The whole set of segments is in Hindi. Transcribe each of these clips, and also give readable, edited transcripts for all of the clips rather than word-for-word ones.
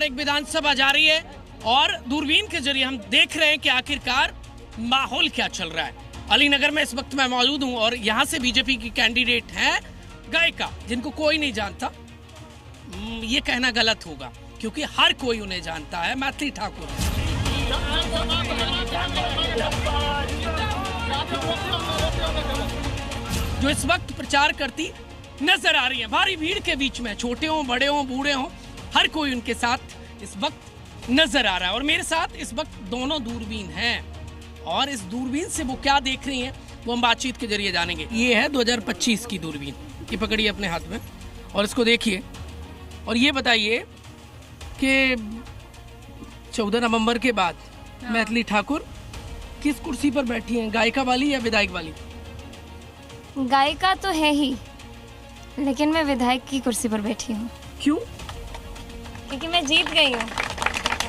लगातार एक विधानसभा जारी है और दूरबीन के जरिए हम देख रहे हैं कि आखिरकार माहौल क्या चल रहा है। अलीनगर में इस वक्त मैं मौजूद हूं और यहाँ से बीजेपी की कैंडिडेट हैं गायिका, जिनको कोई नहीं जानता। ये कहना गलत होगा क्योंकि हर कोई उन्हें जानता है, मैथिली ठाकुर। जो इस वक्त प्रचार करती नजर आ रही है। भारी भीड़ के बीच में, छोटे हों, बड़े हों, बूढ़े हों, हर कोई उनके साथ इस वक्त नजर आ रहा है। और मेरे साथ इस वक्त दोनों दूरबीन हैं और इस दूरबीन से वो क्या देख रही हैं वो हम बातचीत के जरिए जानेंगे। ये है 2025 की दूरबीन, ये पकड़िए अपने हाथ में और इसको देखिए और ये बताइए कि 14 नवंबर के बाद मैथिली ठाकुर किस कुर्सी पर बैठी हैं, गायिका वाली या विधायक वाली? गायिका तो है ही, लेकिन मैं विधायक की कुर्सी पर बैठी हूँ। क्यों? क्योंकि मैं जीत गई हूँ।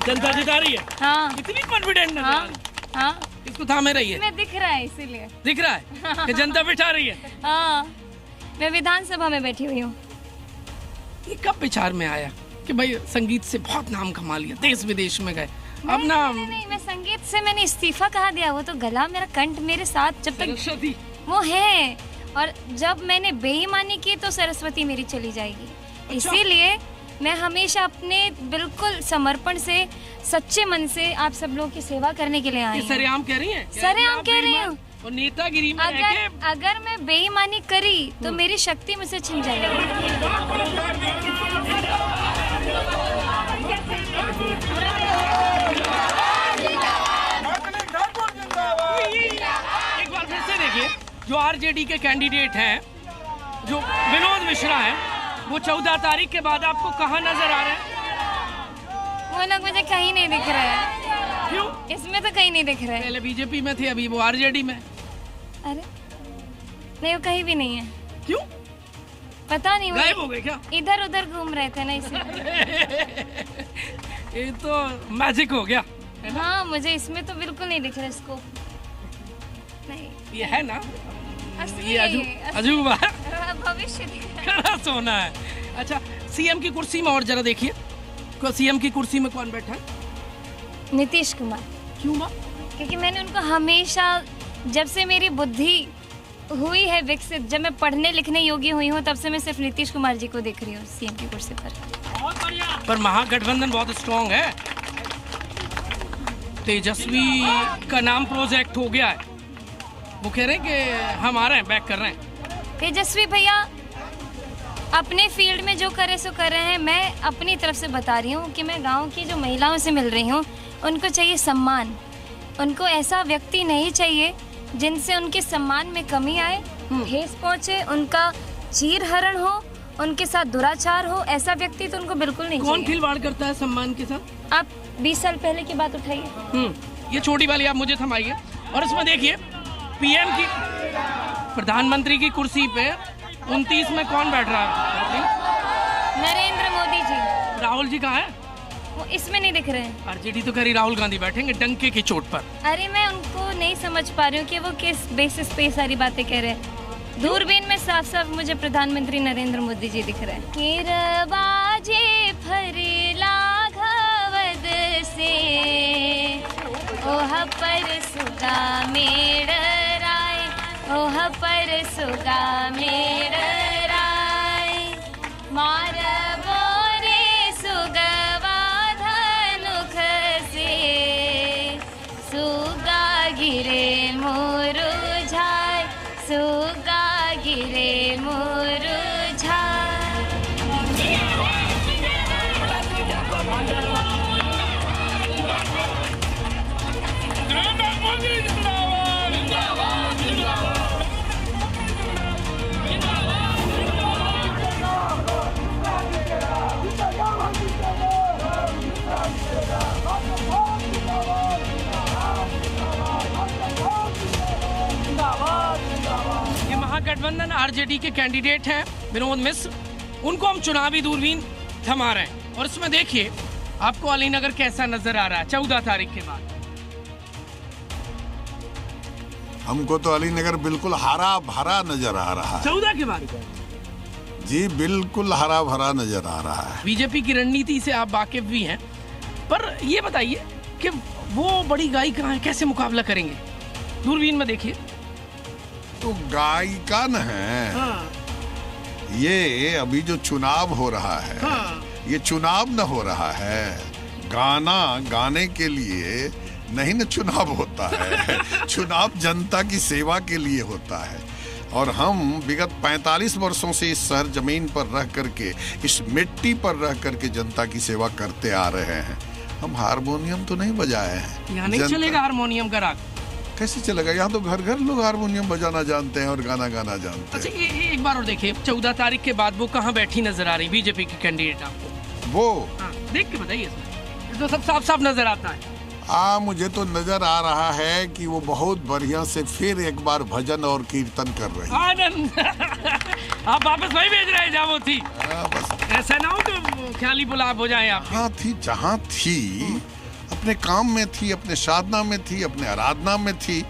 जनता जिता रही है। हाँ। इतनी कॉन्फिडेंट नजर आ रही है। हाँ। इसको थामे रही है। मैं दिख रहा है इसीलिए। दिख रहा है कि जनता बिठा रही है। हाँ, मैं विधानसभा में बैठी हुई हूँ। ये कब विचार में आया कि भाई संगीत से बहुत नाम कमा लिया, देश विदेश में गए, अब ना? नहीं, मैं संगीत से मैंने इस्तीफा कहा दिया। वो तो गला मेरा कंठ मेरे साथ जब तक वो है, और जब मैंने बेईमानी की तो सरस्वती मेरी चली जाएगी। अच्छा। इसीलिए मैं हमेशा अपने बिल्कुल समर्पण से, सच्चे मन से आप सब लोगों की सेवा करने के लिए आई हूँ। सरेआम कह रही हैं? सरेआम कह रही हूँ। और नेतागिरी में अगर मैं बेईमानी करी तो मेरी शक्ति मुझसे छिन जाएगी। एक बार फिर से देखिए, जो आरजेडी के कैंडिडेट हैं, जो विनोद मिश्रा हैं, वो 14 तारीख के बाद आपको कहाँ नजर आ रहे हैं? वो लोग मुझे कहीं नहीं दिख रहे हैं। क्यों? इसमें तो कहीं नहीं दिख रहे हैं। पहले बीजेपी में थे, अभी वो आरजेडी में। अरे नहीं, वो कहीं भी नहीं है। क्यों? पता नहीं, गायब हो गए क्या? इधर उधर घूम रहे थे ना, इसलिए। ये तो मैजिक हो गया। हाँ, मुझे इसमें तो बिल्कुल नहीं दिख रहा इसको। नहीं, ये है ना, असली ये अजूबा भविष्य खरा सोना है। अच्छा, सीएम की कुर्सी में और जरा देखिए, सीएम की कुर्सी में कौन बैठा है? नीतीश कुमार। क्यों माँ? क्योंकि मैंने उनको हमेशा, जब से मेरी बुद्धि हुई है विकसित, जब मैं पढ़ने लिखने योग्य हुई हूँ, तब से मैं सिर्फ नीतीश कुमार जी को देख रही हूँ सीएम की कुर्सी पर। पर महागठबंधन बहुत स्ट्रॉन्ग है। तेजस्वी का नाम प्रोजेक्ट हो गया है, वो कह रहे हैं कि हम आ रहे हैं, बैक कर रहे हैं। तेजस्वी भैया अपने फील्ड में जो करे सो कर रहे हैं। मैं अपनी तरफ से बता रही हूँ कि मैं गांव की जो महिलाओं से मिल रही हूँ, उनको चाहिए सम्मान। उनको ऐसा व्यक्ति नहीं चाहिए जिनसे उनके सम्मान में कमी आए, ठेस पहुँचे, उनका चीरहरण हो, उनके साथ दुराचार हो। ऐसा व्यक्ति तो उनको बिल्कुल नहीं चाहिए। कौन खिलवाड़ करता है सम्मान के साथ? आप 20 साल पहले की बात उठाइए। ये छोटी वाली आप मुझे थमाइए और इसमें देखिए, पीएम की, प्रधानमंत्री की कुर्सी पे 29 में कौन बैठ रहा है? नरेंद्र मोदी जी। राहुल जी कहाँ है? वो इसमें नहीं दिख रहे हैं। आरजेडी तो कह रही राहुल गांधी बैठेंगे डंके की चोट पर। अरे मैं उनको नहीं समझ पा रही हूँ कि वो किस बेसिस पे सारी बातें कह रहे हैं। दूरबीन में साफ साफ मुझे प्रधानमंत्री नरेंद्र मोदी जी दिख रहे हैं। किरबाजे फरिला घवद से ओह पर सुगा मेड़ राय, ओह पर सुगा मेड़ राय, मार बोरे सुगवा धनुख से, सुगा गिरे मुरझाए, सुगा गिरे मुरझाए। ये महागठबंधन आरजेडी के कैंडिडेट हैं विनोद मिश्र, उनको हम चुनावी दूरबीन थमा रहे हैं और इसमें देखिए आपको अलीनगर कैसा नजर आ रहा है 14 तारीख के बाद। हमको तो अलीनगर बिल्कुल हरा भरा नजर आ रहा है। 14 के बाद? जी बिल्कुल हरा भरा नजर आ रहा है। बीजेपी की रणनीति से आप वाकिफ भी हैं, पर ये बताइए कि वो बड़ी गाय कहाँ है, कैसे मुकाबला करेंगे? दूरबीन में देखिए। तो गायिका न है। हाँ। ये अभी जो चुनाव हो रहा है, हाँ। ये चुनाव न हो रहा है, गाना गाने के लिए नहीं न चुनाव होता है। चुनाव जनता की सेवा के लिए होता है। और हम विगत 45 वर्षों से इस शहर जमीन पर रह करके, इस मिट्टी पर रह करके जनता की सेवा करते आ रहे हैं। हम हारमोनियम तो नहीं बजाए हैं। यहाँ नहीं चलेगा हारमोनियम का राग। कैसे चलेगा? यहाँ तो घर घर लोग हारमोनियम बजाना जानते हैं और गाना गाना जानते हैं। अच्छा, ये एक बार और देखिए, 14 तारीख के बाद वो कहाँ बैठी नजर आ रही बीजेपी की कैंडिडेट आपको? वो देख के बताइए, इसमें तो सब साफ साफ नजर आता है। मुझे तो नजर आ रहा है कि वो बहुत बढ़िया से फिर एक बार भजन और कीर्तन कर रही है। आनंद। आप वापस वही भेज रहे हैं जहाँ वो थी। बस ऐसा ना हो कि ख्याली पुलाव हो जाए आप। हाँ थी, जहाँ थी अपने काम में थी, अपने साधना में थी, अपने आराधना में थी,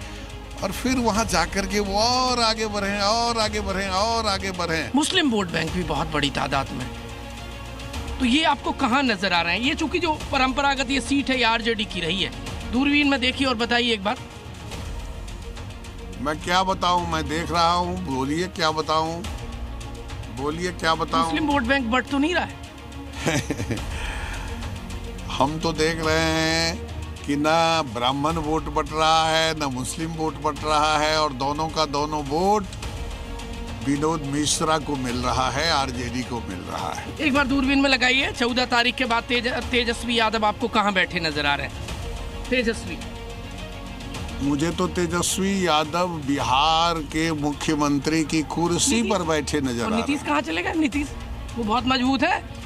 और फिर वहाँ जाकर के वो और आगे बढ़े और आगे बढ़े और आगे बढ़े। मुस्लिम वोट बैंक भी बहुत बड़ी तादाद में, तो ये आपको कहाँ नजर आ रहे हैं? ये चूंकि जो परंपरागत ये सीट है, ये आरजेडी की रही है। दूरबीन में देखिए और बताइए एक बार। मैं क्या बताऊं, मैं देख रहा हूं, बोलिए क्या बताऊं, बोलिए क्या बताऊं। मुस्लिम वोट बैंक बढ़ तो नहीं रहा है? हम तो देख रहे हैं कि ना ब्राह्मण वोट बट रहा है, ना मुस्लिम वोट बट रहा है, और दोनों का दोनों वोट विनोद मिश्रा को मिल रहा है, आरजेडी को मिल रहा है। एक बार दूरबीन में लगाइए। 14 तारीख के बाद तेजस्वी यादव आपको कहाँ बैठे नजर आ रहे हैं? तेजस्वी, मुझे तो तेजस्वी यादव बिहार के मुख्यमंत्री की कुर्सी पर बैठे नजर आ रहे हैं। नीतीश कहाँ चलेगा? नीतीश वो बहुत मजबूत है।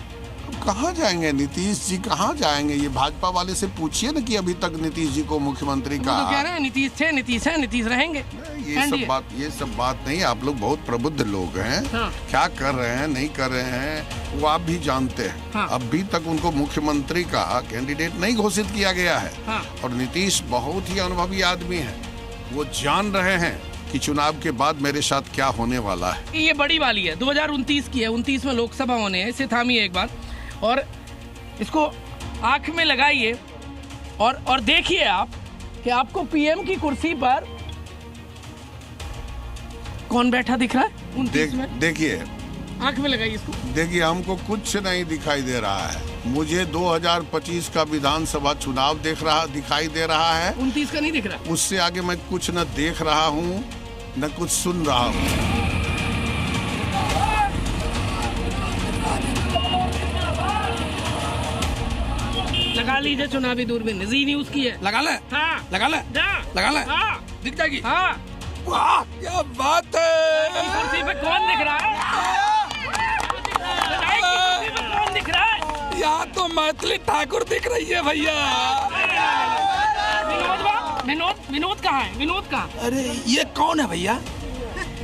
कहाँ जाएंगे नीतीश जी, कहाँ जाएंगे? ये भाजपा वाले से पूछिए ना कि अभी तक नीतीश जी को मुख्यमंत्री का। तो कह रहे हैं नीतीश थे, नीतीश है, नीतीश रहेंगे। ये सब बात नहीं। आप लोग बहुत प्रबुद्ध लोग हैं। हाँ। क्या कर रहे हैं, नहीं कर रहे हैं, वो आप भी जानते हैं। हाँ। अभी तक उनको मुख्यमंत्री का कैंडिडेट नहीं घोषित किया गया है। हाँ। और नीतीश बहुत ही अनुभवी आदमी है। वो जान रहे हैं कि चुनाव के बाद मेरे साथ क्या होने वाला है। ये बड़ी वाली है, 2029 की है। 29 में लोकसभा होने हैं। इसे थामिए एक बार और इसको आंख में लगाइए और देखिए आप कि आपको पीएम की कुर्सी पर कौन बैठा दिख रहा है 29 में? देखिए, आंख में लगाइए इसको। देखिए, हमको कुछ नहीं दिखाई दे रहा है। मुझे 2025 का विधानसभा चुनाव दिखाई दे रहा है। 29 का नहीं दिख रहा। उससे आगे मैं कुछ न देख रहा हूँ न कुछ सुन रहा हूँ। लगा लीजिए चुनावी दूरबीन, जी न्यूज़ की है। लगा ले। हाँ। लगा ले। लगा ले। हाँ। दिख जाएगी। हाँ। वाह क्या बात है। कुर्सी पे कौन दिख रहा है? कुर्सी पे कौन दिख रहा है? यहाँ तो मैथिली ठाकुर दिख रही है भैया। विनोद कहाँ है? विनोद कहाँ? अरे ये कौन है भैया?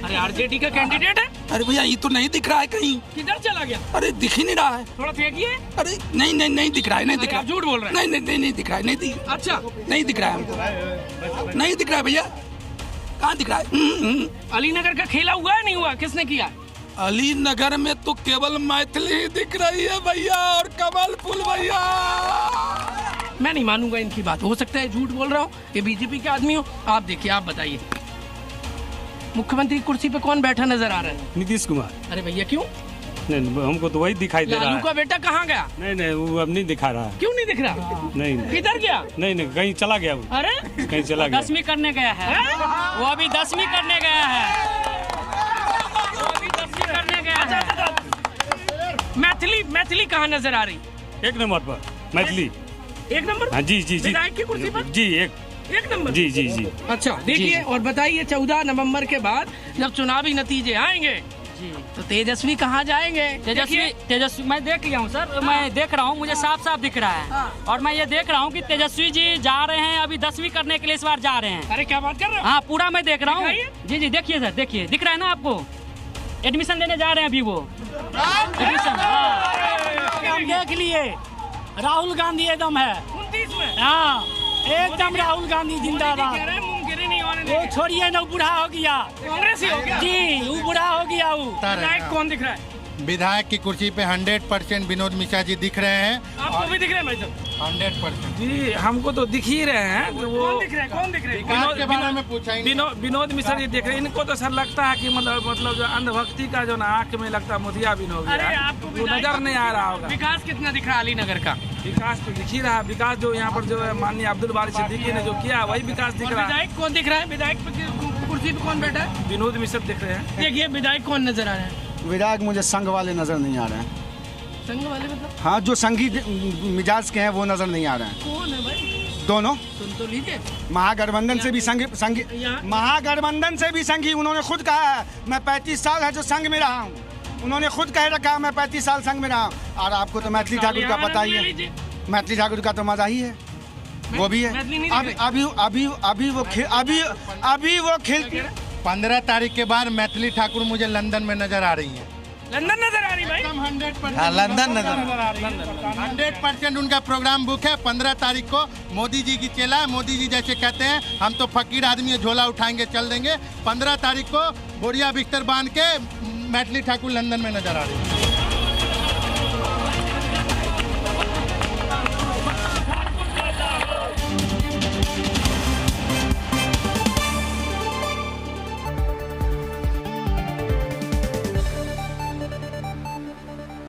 अरे आरजेडी का कैंडिडेट है। अरे भैया ये तो नहीं दिख रहा है कहीं। किधर चला गया? अरे दिख ही नहीं रहा है। थोड़ा फेंकिए। अरे नहीं दिख रहा है, नहीं दिख रहा। झूठ बोल रहे हैं। नहीं दिख रहा है, नहीं। अच्छा, नहीं दिख रहा है हमको, नहीं दिख रहा है भैया। कहाँ दिख रहा है? अलीनगर का खेला हुआ है नहीं हुआ? किसने किया? अली नगर में तो केवल मैथिली ही दिख रही है भैया, और कमल फूल भैया। मैं नहीं मानूंगा इनकी बात। हो सकता है झूठ बोल रहा हूँ, ये बीजेपी के आदमी हो। आप देखिए, आप बताइए मुख्यमंत्री की कुर्सी पे कौन बैठा नजर आ रहा है? नीतीश कुमार। अरे भैया क्यों? नहीं, हमको तो वही दिखाई दे रहा लालू है। का बेटा कहाँ गया? नहीं वो अब नहीं दिखा रहा है। क्यों नहीं दिख रहा? नहीं किधर गया? नहीं कहीं चला गया वो। अरे कहीं चला गया। 10वीं करने गया है। वो अभी 10वीं करने गया है। वो अभी 10वीं करने गया है। मैथिली कहाँ नजर आ रही? एक नंबर पर मैथिली। एक नंबर? हाँ जी विधायक की कुर्सी पर? जी एक नंबर। जी। अच्छा देखिए और बताइए, 14 नवंबर के बाद जब चुनावी नतीजे आएंगे तो तेजस्वी कहाँ जाएंगे? तेजस्वी मैं देख लिया हूँ सर। मैं देख रहा हूँ, मुझे साफ साफ दिख रहा है। और मैं ये देख रहा हूँ कि तेजस्वी जी जा रहे हैं, अभी 10वीं करने के लिए इस बार जा रहे हैं। अरे क्या बात कर रहे हो? हाँ पूरा मैं देख रहा हूँ। जी देखिए सर, देखिए दिख रहा है ना आपको? एडमिशन लेने जा रहे हैं अभी वो। एडमिशन हम देख लिए। राहुल गांधी एकदम है 29 में। हाँ एकदम राहुल गांधी जिंदाबाद। मुमकिन नहीं होने वो देंगे। छोड़िए ना, बूढ़ा हो गया। कांग्रेस ही हो गया। जी वो बूढ़ा हो गया। वो विधायक कौन दिख रहा है? विधायक की कुर्सी पे 100% विनोद मिश्रा जी दिख रहे हैं। आपको भी दिख रहे हैं भाई साहब? 100% जी हमको तो दिख ही रहे हैं कि वो कौन दिख रहे हैं? कौन दिख रहे हैं? विकास के बारे में पूछा ही नहीं। विनोद मिश्रा जी देख रहे हैं। इनको तो सर लगता है कि मतलब जो अंधभक्ति का जो ना आँख में लगता है मोतियाबिंद हो अरे गया, आपको वो नजर नहीं आ रहा होगा। विकास कितना दिख रहा है अलीनगर का? विकास तो दिख ही रहा है। विकास जो यहाँ पर जो है माननीय अब्दुल बारी सिद्दीकी ने जो किया वही विकास दिख और रहा है। विधायक कौन दिख रहा है? विधायक कुर्सी पे कौन बैठा है? विनोद मिश्रा दिख रहे हैं। देखिए विधायक कौन नजर आ रहा है? विधायक मुझे संघ वाले नजर नहीं आ रहे हैं। संघ वाले मतलब हाँ, जो संघी मिजाज के हैं वो नजर नहीं आ रहे हैं। कौन है भाई? दोनों सुन तो लीजिए। महागठबंधन से भी संघी महागठबंधन से भी संघी। उन्होंने खुद कहा है मैं 35 साल है जो संघ में रहा हूँ। उन्होंने खुद कह रखा है मैं 35 साल संघ में रहा हूँ। और आपको तो मैथिली ठाकुर का पता ही है। मैथिली ठाकुर का तो मजा ही है, वो भी है। अभी वो खिलती। 15 तारीख के बाद मैथिली ठाकुर मुझे लंदन में नजर आ रही है। लंदन नजर आ रही भाई? 100% लंदन नजर आ रही है। 100% उनका प्रोग्राम बुक है। 15 तारीख को मोदी जी की चेला है। मोदी जी जैसे कहते हैं हम तो फकीर आदमी है, झोला उठाएंगे चल देंगे। 15 तारीख को बोरिया बिस्तर बांध के मैथिली ठाकुर लंदन में नजर आ रही है।